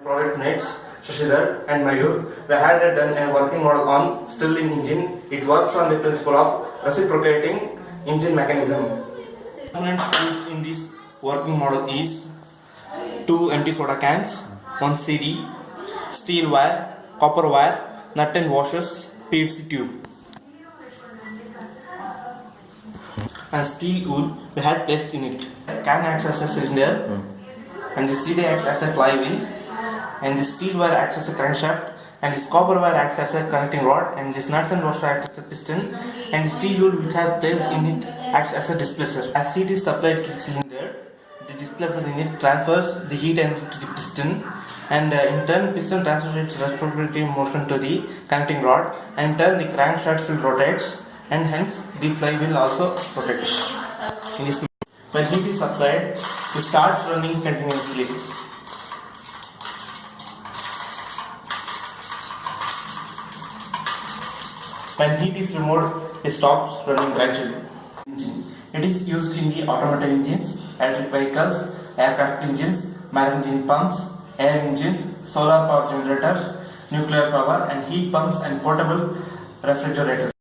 Product mates Shashidhar and Mayur, we had done a working model on Stirling engine. It works on the principle of reciprocating engine mechanism. Components used in this working model is 2 empty soda cans, 1 CD, steel wire, copper wire, nut and washers, PVC tube, and steel wool we had placed in it. Can acts as a cylinder, and the CD acts as a flywheel, and the steel wire acts as a crankshaft, and this copper wire acts as a connecting rod, and this nuts and washer acts as a piston, and the steel wool which has placed in it acts as a displacer. As heat is supplied to the cylinder, the displacer in it transfers the heat energy to the piston, and in turn piston transfers its reciprocating motion to the connecting rod, and in turn the crankshaft will rotates, and hence the flywheel also rotates. In this, when heat is supplied, it starts running continuously. When heat is removed, it stops running gradually. It is used in the automotive engines, electric vehicles, aircraft engines, marine engine pumps, air engines, solar power generators, nuclear power, and heat pumps and portable refrigerators.